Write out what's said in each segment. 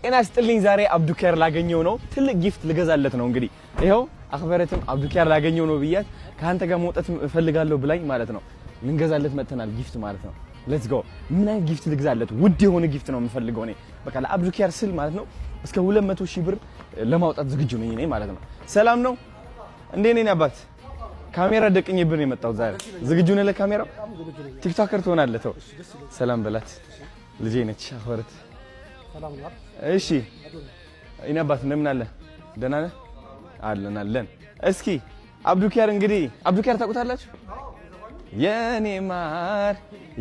ጤና ይስጥልኝ ዛሬ አብዱኪያር ላገኘው ነው ትልቅ ጊፍት ልገዛለት ነው እንግዲህ ይሄው አኽበረትም አብዱኪያር ላገኘው ነው ብያት ካንተ ጋር መውጣት እፈልጋለሁ ብላኝ ማለት ነው ልንገዛለት መተናል ጊፍት ማለት ነው ሌትስ ጎ ምን አይነት ጊፍት ልገዛለት ውድ የሆነ ጊፍት ነው የምፈልገው እኔ በቃ ለአብዱኪያር ስል ማለት ነው እስከ 200,000 ብር ለማውጣት ዝግጁ ነኝ እኔ ማለት ነው ሰላም ነው እንዴ ነኝ አባት ካሜራ ደቅኝብን የመጣው ዛሬ ዝግጁ ነህ ለካሜራው ቲክቶከር ትሆናለህ ተው ሰላም በላት ልጄ ነች አኽበረት ሰላም ነው እሺ እኔ አባት እንደምን አለ ደህና ነህ አለን እስኪ አብዱኪያር እንግዲህ አብዱኪያር ታውቁታላችሁ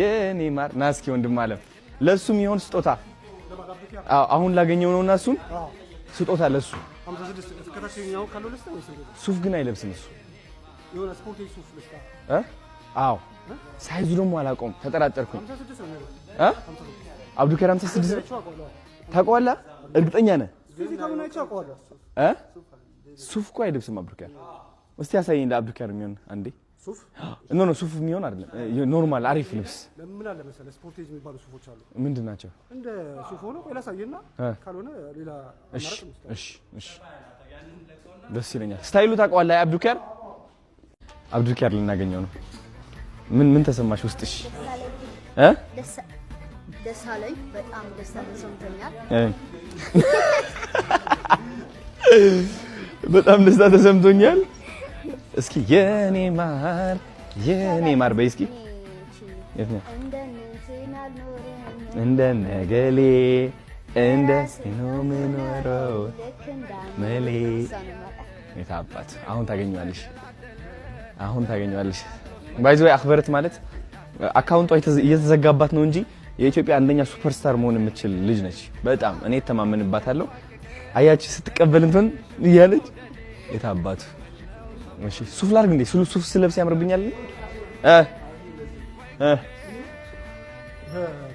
የኔ ማር ናስኪ ወንድም አለም ለሱም ይሆን ስጦታ አሁን ላገኘው ነውና እሱን ስጦታ ለሱ 56 ከተሽኛው ካለው ለስተ ሱፍ ግን አይለብስም እሱ የሆነ ስፖርት ሱፍ ለስታ አዎ ሳይዙ ደግሞ አላቆም ተጠራጠርኩኝ 56 አብዱኪያር 56 ታውቀዋለህ እርግጠኛ ነህ ሱፍ እኮ አይለብስም አብዱኪያር እስቲ ያሳየኝ ለአብዱኪያር የሚሆን አንዴ ሱፍ ኖ ሱፍ የሚሆን አይደለም ኖርማል አሪፍ ልብስ ለምን አለ መሰለህ ስፖርቴጅ የሚባሉ ሱፎች አሉ ምንድናቸው እንደ ሱፍ ሆኖ ያላሳየና ካልሆነ ሌላ አማራጭ እሺ ደስ ይለኛል ስታይሉ ታውቀዋለህ አብዱኪያር ልናገኘው ነው ምን ተሰማሽ ውስጥሽ ደስ አለኝ በጣም ደስ ተሰምቶኛል በጣም ደስ ተሰምቶኛል እስኪ የኔ ማር በይ እስኪ እንደነገሌ እንደሲኖ ምኖረው መሌ የታባት አሁን ታገኘዋለሽ ባይዞ አኽበረት ማለት አካውንቷ እየተዘጋባት ነው እንጂ የኢትዮጵያ አንደኛ ሱፐርስታር መሆን የምትችል ልጅ ነች በጣም እኔ ተማመንባታለሁ አያቺ ስትቀበል እንትን እያለች የታባቱ እሺ ሱፍ ላርግ እንዴ ሱፍ ስለብስ ያምርብኛል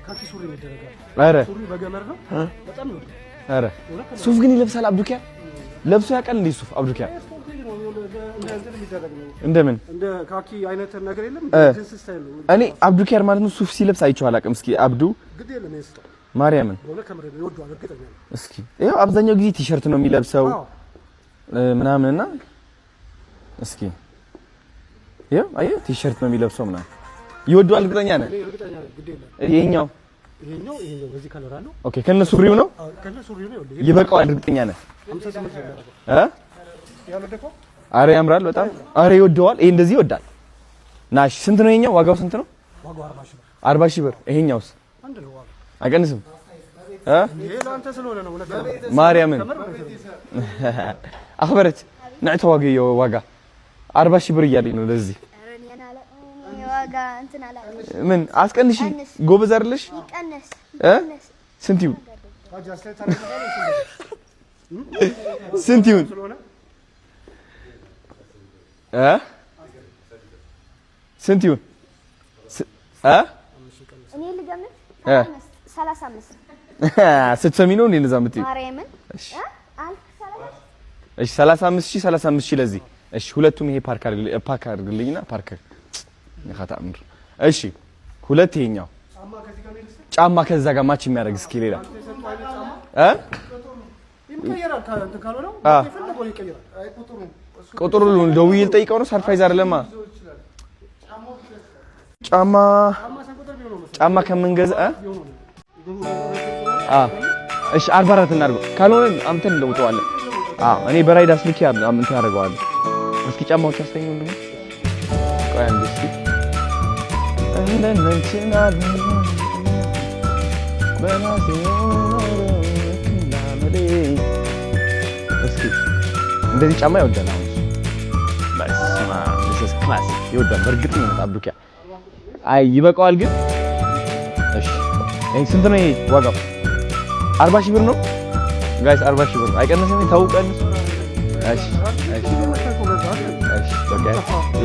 ካኪ ሱሪ ይደረጋል አረ ሱሪ በገመር ነው በጣም ነው አረ ሱፍ ግን ይለብሳል አብዱኪያር ለብሶ ያውቃል እንዴ ሱፍ አብዱኪያር እንደምን እንደ ካኪ አይነት ነገር የለም ጂንስ ስታይል ነው እኔ አብዱኪያር ማለት ነው ሱፍ ሲለብስ አይቼው አላውቅም እስኪ አብዱ ግድ የለም ይስጠው ማርያምን እስኪ ይሄው አብዛኛው ጊዜ ቲሸርት ነው የሚለብሰው ምናምንና እስኪ ይሄው አየህ ቲሸርት ነው የሚለብሰው ምናምን ይወደዋል እርግጠኛ ነህ ይሄኛው በዚህ ከለር አለው ኦኬ ከነ ሱሪው ነው ይበቃዋል እርግጠኛ ነህ አረ ያምራል በጣም አረ ይወደዋል ይሄ እንደዚህ ይወዳል ናሽ ስንት ነው ይሄኛው ዋጋው ስንት ነው ዋጋው 40,000 ብር ይሄኛውስ አንድ ነው ዋጋው አይቀንስም ይሄ ላንተ ስለሆነ ነው ማርያምን አኽበረት ንዕተ ዋጋ 40,000 ብር እያለኝ ነው ለዚህ ዋጋ እንትን አላ ምን አስቀንሺ ጎበዝ አይደለሽ ይቀነስ ስንት ይሁን ስንት ይሁን ስንት ይሁን እኔ ልገምት 35 ስትሰሚ ነው እንዴ እንደዛ የምትይው ማርያምን እሺ 35,000 ለዚህ እሺ ሁለቱም ይሄ ፓርክ አድርግልኝና ፓርክ ያካታምር እሺ ሁለት ይሄኛው ጫማ ከዛ ጋር ማች የሚያደርግ እስኪ ሌላ ይቀየራል ካንተ ካልሆነው የፈለገው ይቀየራል አይ ቁጥሩን ደውዬ ልጠይቀው ነው ሰርፕራይዝ አይደለማ ጫማ ከምንገዛ እሺ 44 እናድርገው ካልሆነ አምተን ለውጠዋለን እኔ በራይድ አስልኪ እንትን አደርገዋለሁ እስኪ ጫማዎች አስተኛው እንደሆነ ቆይ አንዴ እስኪ እንደነንቺና በናሴ ነው እስኪ እንደዚህ ጫማ ይወዳል አሁን በስማ this ክላስ ይወዳል በርግጥ ነው አብዱኪያር አይ ይበቃዋል ግን እሺ ስንት ነው ይሄ ዋጋው 40,000 ብር ነው ጋይስ 40,000 ብር አይቀንስም ታውቃለህ እሺ በቃ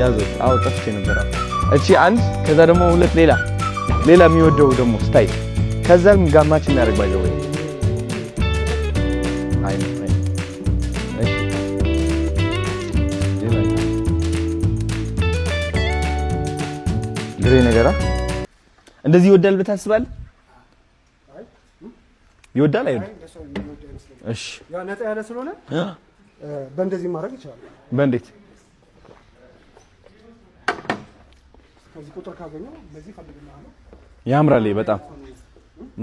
ያዙ አውጥቼ ነበር እቺ አንድ ከዛ ደግሞ ሁለት ሌላ የሚወደው ደግሞ ስታይል ከዛም ጋማች የሚያደርግ ባይዘው አይ እሺ ግሬ ነገራ እንደዚህ ይወዳል ብታስባለህ ይወዳል አይወድ? እሺ ያ ነጣ ያለ ስለሆነ በእንደዚህ ማድረግ ይችላል። በእንዴት? ከዚህ ቁጥር ካገኘው በዚህ ፈልግልሃለሁ። ያምራል በጣም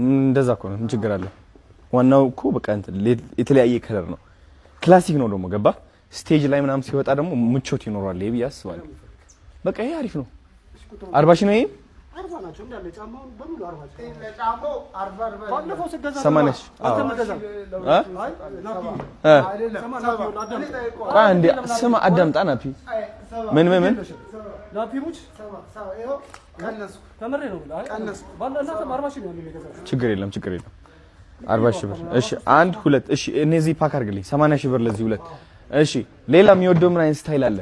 እንደዛ እኮ ነው። ምን ችግር አለ? ዋናው እኮ በቃ የተለያየ ከለር ነው። ክላሲክ ነው ደግሞ ገባ። ስቴጅ ላይ ምናምን ሲወጣ ደግሞ ምቾት ይኖራል ብዬ አስባለሁ። በቃ ይሄ አሪፍ ነው። 40 ሺህ ነው። ይሄ 40 ናቸው እንዳለ ጫማውን በሙሉ 40 ጫማው 40 ባለፈው ስገዛ 80 አንዴ ስማ አዳምጣ ናፒ ምን ናፒሙች ይሄው ቀነስኩ ተመሬ ነው ብለህ ቀነስኩ ባለና 40 ሺህ ነው የሚገዛው። ችግር የለም 40 ሺህ ብር። እሺ 1 2 እሺ እነዚህ ፓክ አድርግልኝ 80 ሺህ ብር ለዚህ ሁለት። እሺ ሌላ የሚወደው ምን አይነት ስታይል አለ?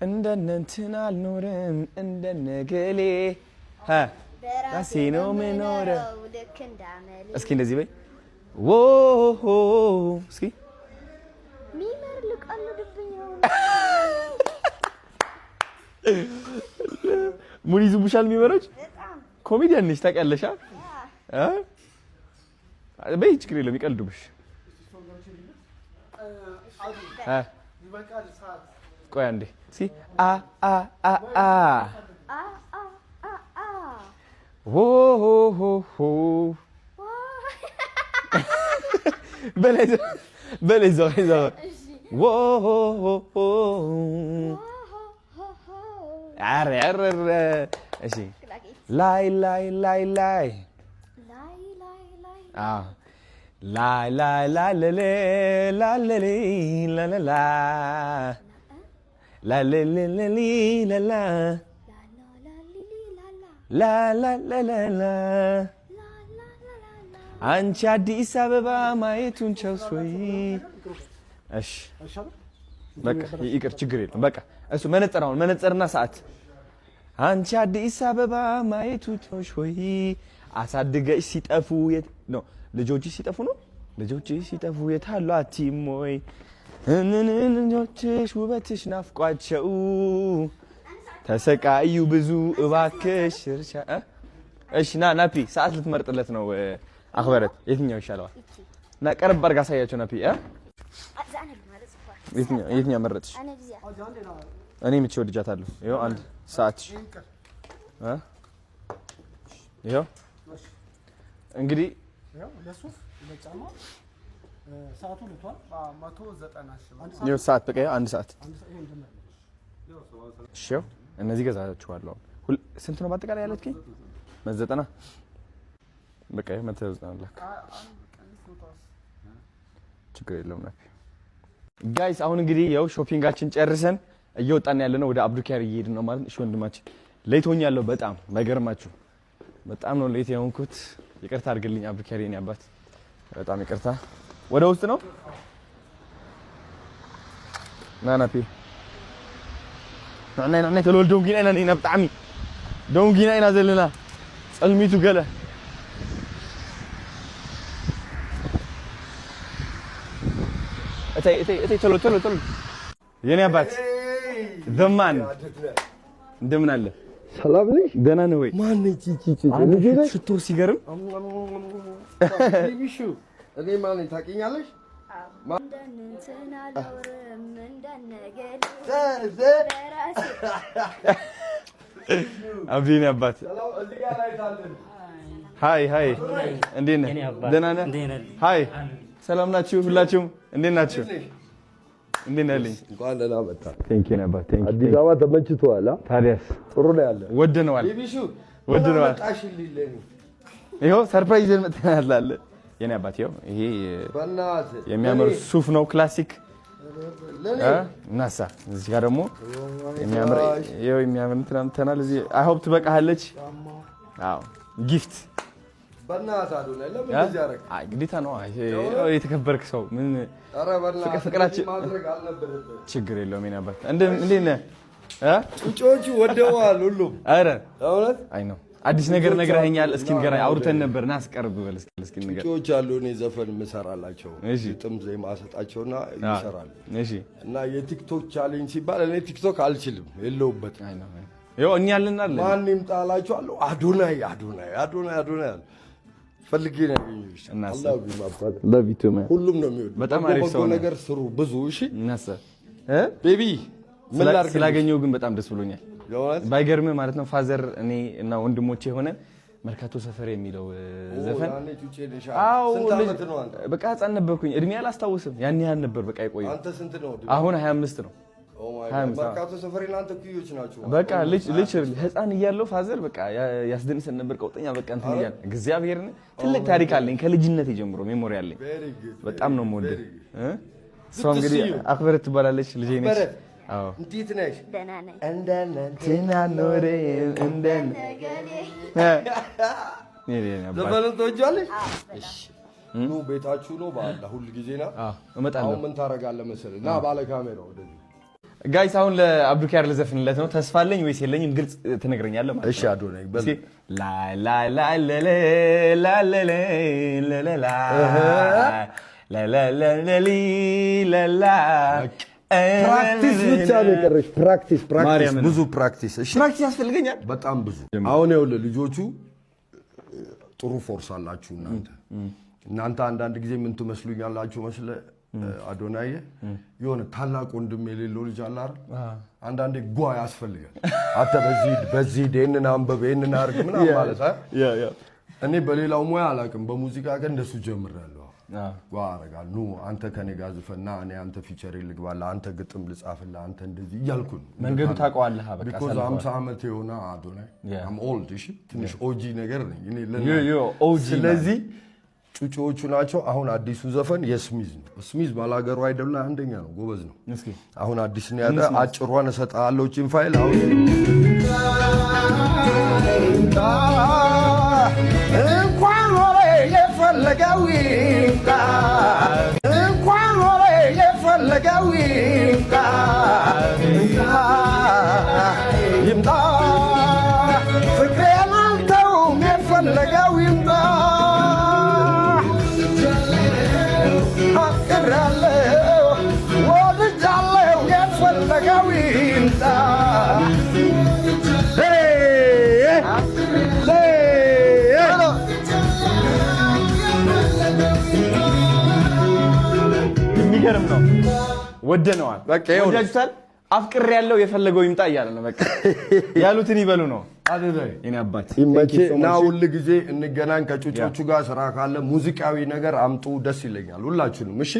እንደነንትን አልኖርም እንደነገሌ ራሴ ነው የምኖረው ልክ እንዳመሌ። እስኪ እንደዚህ በይ ዎሆ እስኪ ሚመር ልቀልድብኝ ነው። ሙሉ ይዙብሻል የሚመረጭ ኮሜዲያን ነሽ ታውቂያለሽ? በይ ችግር የለም ይቀልዱብሽ። ቆይ አንዴ ሲ አ አ አ አ ሆ ሆ ሆ ሆ በላይ ዘው ዎ ሆ ሆ ሆ አረ አረ እሺ ላይ ላይ ላይ ላይ ላይ ላይ ላይ ለለ ላለለ ለለላ ላለለሊ ለላ ላላላላ አንቺ አዲስ አበባ ማየቱን ቸውሶይ። እሺ በቃ ይቅር ችግር የለም በቃ እሱ መነጽራውን መነጽርና ሰዓት አንቺ አዲስ አበባ ማየቱ ቸውሶይ። አሳድገሽ ሲጠፉ ነው ልጆች ሲጠፉ ነው ልጆች ሲጠፉ የታሉ አቲሞይ ልጆችሽ ውበትሽ ናፍቋቸው ተሰቃዩ ብዙ እባክሽ እርሻ። እሺ ና ናፒ ሰዓት ልትመርጥለት ነው አኽበረት የትኛው ይሻለዋል? ና ቀርብ አድርጋ አሳያቸው ናፒ የትኛው መረጥሽ? እኔ ምቼ ወድጃታለሁ። ይኸው አንድ ሰዓት ይኸው እንግዲህ ሰዓቱ ልቷል 190 ሺህ ይኸው ሰዓት በቃ አንድ ሰዓት። እሺ እነዚህ ገዛችኋለሁ። ስንት ነው በአጠቃላይ ያለችኝ? 190 በቃ 190 ለካ ችግር የለውም ናፊ። ጋይስ አሁን እንግዲህ ያው ሾፒንጋችን ጨርሰን እየወጣን ያለነው ወደ አብዱኪያር እየሄድን ነው ማለት። እሺ ወንድማችን ሌት ሆኛለሁ በጣም ባይገርማችሁ፣ በጣም ነው ሌት የሆንኩት። ይቅርታ አድርግልኝ አብዱኪያር የኔ አባት፣ በጣም ይቅርታ። ወደ ውስጥ ነው ና ናፊ نحن تلول دونجين أنا هنا بتعمي دونجين أنا زلنا سلميتو قلا أتي تلو يعني أبات ذمان دمنا الله سلام ليش دنا نوي ما نجي شو تو سيجارم شو أنا ما نتاكين عليش አብዲን አባት ሃይ ሃይ እንዴት ነህ? ደህና ነህ? ሃይ ሰላም ናችሁ? ሁላችሁም እንዴት ናችሁ? እንዴት ነህ? እንኳን ደህና መጣህ። ቴንክ ዩ ነበር። ቴንክ ዩ። አዲስ አበባ ተመችቶሃል? ታዲያስ ጥሩ ነው ያለው። ወደነዋል። ይኸው ሰርፕራይዝ መጥተናል አለ የኔ አባት። ይኸው ይሄ የሚያምር ሱፍ ነው ክላሲክ ናሳ። እዚህ ጋር ደግሞ የሚያምር ትናንትናል። እዚህ አይ ሆፕ ትበቃለች። አዎ ጊፍት በእናትህ አዶና ለምን እንደዚህ ያደረግ? አይ ግዴታ ነው። የተከበርክ ሰው ምን ፍቅራችን ማድረግ አልነበረብህም። ችግር የለውም የኔ አባት። እንዴት ነህ? ጩጮቹ ወደዋል ሁሉም። ኧረ እውነት አይ ነው አዲስ ነገር ነግረኸኛል። እስኪ ንገረኝ። አውርተን ነበር ና አስቀርብ በል እስኪ ንገረኝ። ጩጮች አሉ እኔ ዘፈን የምሰራላቸው ግጥም ዜማ አሰጣቸውና ይሰራሉ። እሺ። እና የቲክቶክ ቻሌንጅ ሲባል እኔ ቲክቶክ አልችልም የለውበትም። ይኸው እኛ አለን አይደል? ማን ይምጣላችኋለሁ? አዶናይ ፈልጌ ነው ያገኘሁሽ። love you too man። ሁሉም ነው የሚወድ። በጣም አሪፍ ሰው ነገር ስሩ ብዙ። እሺ እናሰ ቤቢ ምን ላድርግ? ስላገኘው ግን በጣም ደስ ብሎኛል። ባይገርም ማለት ነው ፋዘር እኔ እና ወንድሞቼ ሆነ መርካቶ ሰፈር የሚለው ዘፈን በቃ ህፃን ነበርኩኝ። እድሜ አላስታውስም። ያን ያህል ነበር በቃ የቆየው። አንተ ስንት ነው? አሁን 25 ነው። መርካቶ ሰፈር እናንተ ኩዮች ናችሁ። በቃ ልጅ ህፃን እያለሁ ፋዘር በቃ ያስደንሰን ነበር። ቀውጠኛ በቃ እንትን እያለ እግዚአብሔርን ትልቅ ታሪክ አለኝ ከልጅነት ጀምሮ ሜሞሪ አለኝ። በጣም ነው የምወደው። እሷ እንግዲህ አክብረት ትባላለች ልጄ ነች። አዎ እንዴት ነሽ? ደህና ነኝ። እንደነንትና ኖሬ እንደነገኔ ዘፈኑን ትወጂዋለሽ? እሺ ኑ ቤታችሁ ነው ባላ ሁሉ ጊዜ ና እመጣለሁ። አሁን ምን ታረጋለህ መሰለህ? ና ባለ ካሜራው ወደዚህ ጋይስ አሁን ለአብዱኪያር ልዘፍንለት ነው። ተስፋ አለኝ ወይስ የለኝም? ግልጽ ትነግረኛለህ ማለት ነው። እሺ አዶናይ በል ላ ላ ላ ላ ላ ላ ላ ፕራክቲስ ብቻ ነው የቀረሽ። ፕራክቲስ ብዙ ፕራክቲስ። እሺ ፕራክቲስ ያስፈልገኛል በጣም ብዙ። አሁን ይኸውልህ ልጆቹ ጥሩ ፎርስ አላችሁ እናንተ አንዳንድ ጊዜ ምን ትመስሉኛላችሁ መስለህ አዶናይ የሆነ ታላቅ ወንድም የሌለው ልጅ አለ አይደል? አንዳንዴ ጓ ያስፈልጋል። አንተ በዚህ ይሄንን አንበብ ይሄንን አድርግ ምናምን ማለት እኔ በሌላው ሙያ አላውቅም። በሙዚቃ ግን እንደሱ ጀምሬያለሁ። ጓ አደርጋለሁ። ኑ አንተ ከኔ ጋር ዝፈና፣ እኔ አንተ ፊቸር ልግባልህ፣ አንተ ግጥም ልጻፍልህ፣ አንተ እንደዚህ እያልኩ ነው። መንገዱ ታውቀዋለህ። በቃ ቢኮዝ 50 ዓመት የሆነ አዶናይ አም ኦልድ። እሺ ትንሽ ኦጂ ነገር ነኝ እኔ ስለዚህ ጩጮቹ ናቸው። አሁን አዲሱ ዘፈን የስሚዝ ነው። ስሚዝ ባላገሩ አይደለ አንደኛ ነው፣ ጎበዝ ነው። አሁን አዲስ ነው ያለ። አጭሯን እሰጥሃለሁ ቺን ፋይል አሁን እንኳን ወሬ የፈለገው ይምጣ፣ እንኳን ወሬ የፈለገው ይምጣ፣ ይምጣ ፍቅሬን አንተውም የፈለገው ይምጣ የሚገርም ነው። ወደነዋል። በቃ ወዳጅታል። አፍቅር ያለው የፈለገው ይምጣ እያለ ነው። በቃ ያሉትን ይበሉ ነው አይደል? የኔ አባት ይመችና ሁሉ ጊዜ እንገናኝ። ከጩጮቹ ጋር ስራ ካለ ሙዚቃዊ ነገር አምጡ፣ ደስ ይለኛል ሁላችሁንም። እሺ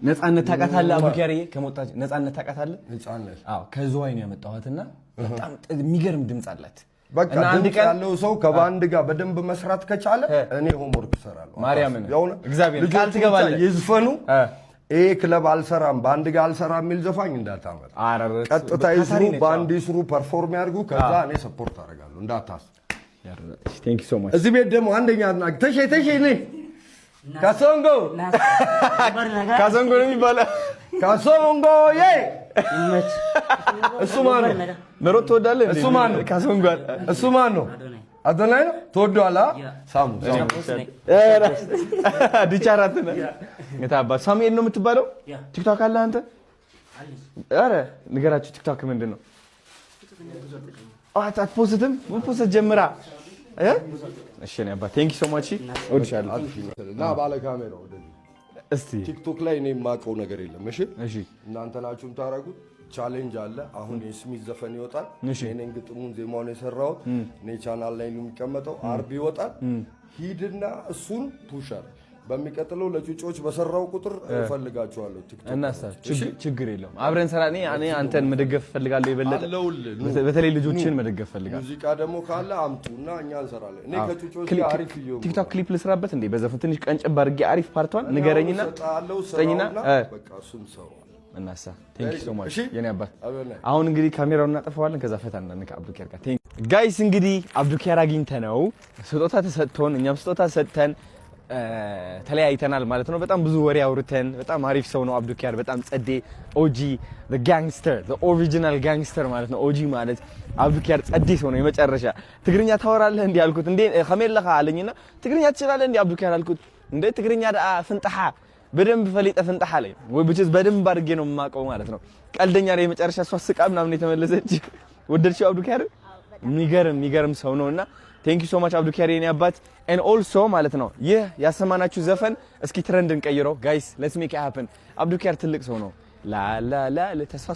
ነፃነት ታውቃታለህ? አቡኪያሪ ከሞጣች ነፃነት ታውቃታለህ? ነፃነት አዎ፣ ከዝዋይ ነው ያመጣኋትና በጣም የሚገርም ድምጽ አላት። በቃ ድምጽ ያለው ሰው ከባንድ ጋር በደንብ መስራት ከቻለ እኔ ሆምወርክ እሰራለሁ። ማርያምን እግዚአብሔር ቃል ትገባለህ። ይዝፈኑ ይሄ ክለብ አልሰራም ባንድ ጋር አልሰራም የሚል ዘፋኝ እንዳታመጣ። ቀጥታ ይስሩ፣ ባንድ ይስሩ፣ ፐርፎርም ያድርጉ። ከዛ እኔ ሰፖርት አደርጋለሁ እንዳታስ። ቴንክ ዩ ሶ ማች። እዚህ ቤት ደግሞ አንደኛ አድናቂ ተሼ ነኝ። ካሶንጎ ነው የሚባለው። ካሶንጎ እሱ ማን ነው? መሮጥ ትወዳለህ? እሱ ማን ነው? ካሶንጎ እሱ ማን ነው? አዶናይ ነው። ትወደዋለህ? ሳሙ ዲቻራት ነው የታባ ሳሙኤል ነው የምትባለው። ቲክቶክ አለ አንተ? አረ ንገራችሁ። ቲክቶክ ምንድን ነው? አትፖስትም? ፖስት ጀምራ እሺ ነው አባ። ቴንክ ዩ ሶ ማች። ወድሻለሁ። እና ባለ ካሜራው ወደዚህ እስቲ ቲክቶክ ላይ እኔ የማውቀው ነገር የለም። እሺ እናንተ ናችሁ የምታደርጉት። ቻሌንጅ አለ። አሁን የስሚዝ ዘፈን ይወጣል። እኔን ግጥሙን ዜማውን የሰራሁት እኔ ቻናል ላይ ነው የሚቀመጠው። አርብ ይወጣል። ሂድና እሱን ፑሸር በሚቀጥለው ለጩጮች በሰራው ቁጥር እፈልጋቸዋለሁ። ቲክቶክ እናሳ ችግር የለውም። አብረን ሰራ። እኔ አንተን መደገፍ ፈልጋለሁ። የበለጠ በተለይ ልጆችን መደገፍ ፈልጋለሁ። ሙዚቃ ደግሞ ካለ አምጡና እኛ እንሰራለን። እኔ ከጩጮች ጋር አሪፍ ቲክቶክ ክሊፕ ልስራበት እንዴ? በዘፈን ትንሽ ቀንጨብ አድርጌ አሪፍ ፓርቷን ንገረኝና ስጠኝና በቃ እሱም ሰው እናሳ። ቴንክ ዩ ሶ ማች የኔ አባት። አሁን እንግዲህ ካሜራውን እናጠፋዋለን። ከዛ ፈታ እናንካ አብዱኪያር ጋር። ቴንክ ጋይስ። እንግዲህ አብዱኪያር አግኝተነው ስጦታ ተሰጥቶን እኛም ስጦታ ሰጥተን ተለያይተናል ማለት ነው። በጣም ብዙ ወሬ አውርተን በጣም አሪፍ ሰው ነው አብዱኪያር። በጣም ጸዴ ኦጂ the gangster the original gangster ማለት ነው። ኦጂ ማለት አብዱኪያር ጸዴ ሰው ነው የመጨረሻ። ትግርኛ ታወራለህ እንዴ አልኩት። እንዴ ከመለኻ አለኝና ትግርኛ ትችላለህ እንዴ አብዱኪያር አልኩት። እንዴ ትግርኛ ፍንጣሃ በደንብ ፈሊጠ ፍንጣሃ ላይ ወይ ብቻ በደንብ አድርጌ ነው የማውቀው ማለት ነው። ቀልደኛ ላይ የመጨረሻ እሷ ስቃ ምናምን የተመለሰች። ወደድሽው አብዱኪያር? የሚገርም ሰው ነውና ቴንክ ዩ ሶ ማች አብዱኪያር የኔ አባት and also ማለት ነው ይህ ያሰማናችሁ ዘፈን እስኪ ትሬንድ እንቀይረው ጋይስ ሌትስ ሜክ ኢት ሃፕን አብዱኪያር ትልቅ ሰው ነው ላ ተስፋ